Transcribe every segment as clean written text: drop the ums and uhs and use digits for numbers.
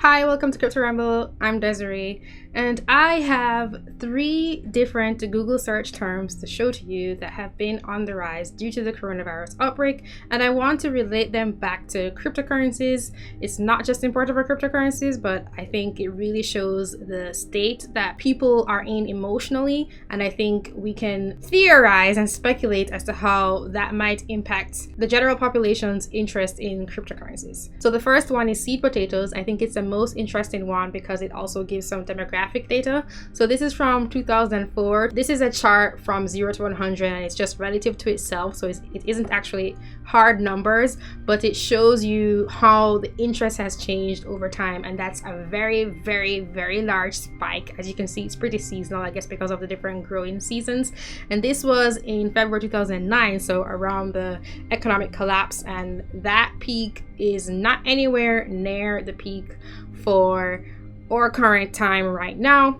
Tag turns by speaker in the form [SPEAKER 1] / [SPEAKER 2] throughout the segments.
[SPEAKER 1] Hi, welcome to Crypto Ramble. I'm Desiree, and I have 3 different Google search terms to show to you that have been on the rise due to the coronavirus outbreak, and I want to relate them back to cryptocurrencies. It's not just important for cryptocurrencies, but I think it really shows the state that people are in emotionally, and I think we can theorize and speculate as to how that might impact the general population's interest in cryptocurrencies. So the first one is seed potatoes. I think it's the most interesting one because it also gives some demographic data. So this is from 2004. This is a chart from 0 to 100 and it's just relative to itself, so it isn't actually hard numbers, but it shows you how the interest has changed over time, and that's a very large spike. As you can see, it's pretty seasonal, I guess, because of the different growing seasons, and this was in February 2009, so around the economic collapse, and that peak is not anywhere near the peak for our current time right now.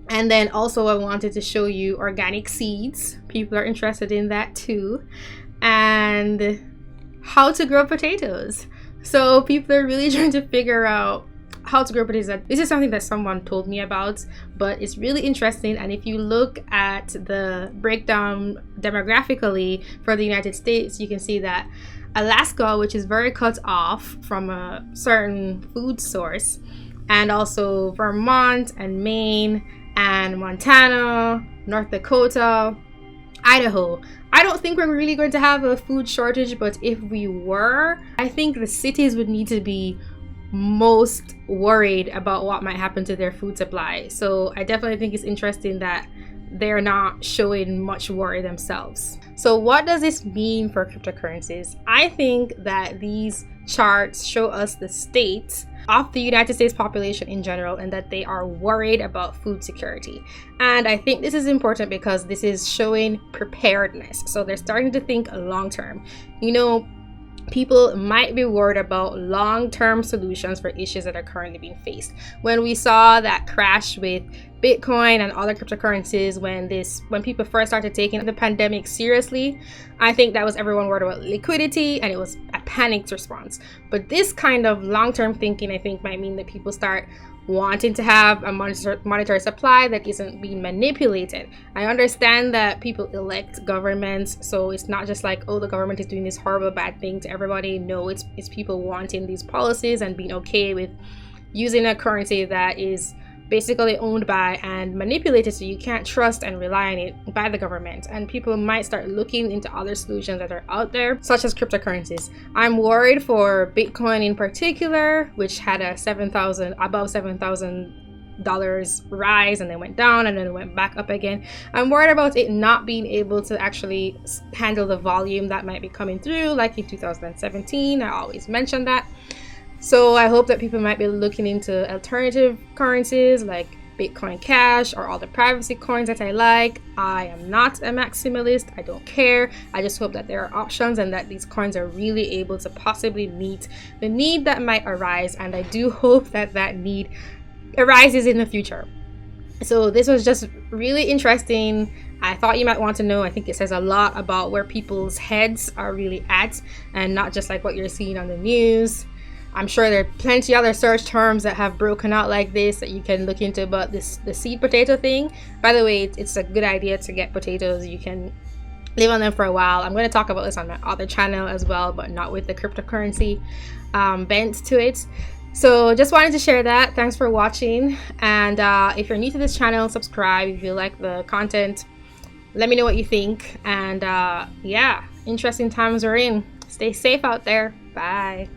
[SPEAKER 1] And then also I wanted to show you organic seeds. People are interested in that too, and how to grow potatoes. So people are really trying to figure out how to grow potatoes. This is something that someone told me about, but it's really interesting. And if you look at the breakdown demographically for the United States, you can see that Alaska, which is very cut off from a certain food source, and also Vermont and Maine and Montana, North Dakota, Idaho. I don't think we're really going to have a food shortage, but if we were, I think the cities would need to be most worried about what might happen to their food supply. So I definitely think it's interesting that they're not showing much worry themselves. So what does this mean for cryptocurrencies? I think that these charts show us the state of the United States population in general, and that they are worried about food security. And I think this is important because this is showing preparedness. So they're starting to think long term. You know, people might be worried about long-term solutions for issues that are currently being faced. When we saw that crash with Bitcoin and other cryptocurrencies, when people first started taking the pandemic seriously, I think that was everyone worried about liquidity, and it was a panicked response. But this kind of long-term thinking, I think, might mean that people start wanting to have a monetary supply that isn't being manipulated. I understand that people elect governments, so it's not just like, oh, the government is doing this horrible bad thing to everybody. No, it's people wanting these policies and being okay with using a currency that is basically owned by and manipulated, so you can't trust and rely on it, by the government. And people might start looking into other solutions that are out there, such as cryptocurrencies. I'm worried for Bitcoin in particular, which had a above $7,000 rise, and then went down and then went back up again. I'm worried about it not being able to actually handle the volume that might be coming through, like in 2017. I always mention that. So I hope that people might be looking into alternative currencies like Bitcoin Cash or all the privacy coins that I like. I am not a maximalist. I don't care. I just hope that there are options and that these coins are really able to possibly meet the need that might arise. And I do hope that that need arises in the future. So this was just really interesting. I thought you might want to know. I think it says a lot about where people's heads are really at, and not just like what you're seeing on the news. I'm sure there are plenty other search terms that have broken out like this that you can look into, but the seed potato thing, by the way, it's a good idea to get potatoes. You can live on them for a while. I'm going to talk about this on my other channel as well, but not with the cryptocurrency bent to it. So just wanted to share that. Thanks for watching, and if you're new to this channel, subscribe. If you like the content, let me know what you think. And yeah, interesting times we're in. Stay safe out there. Bye.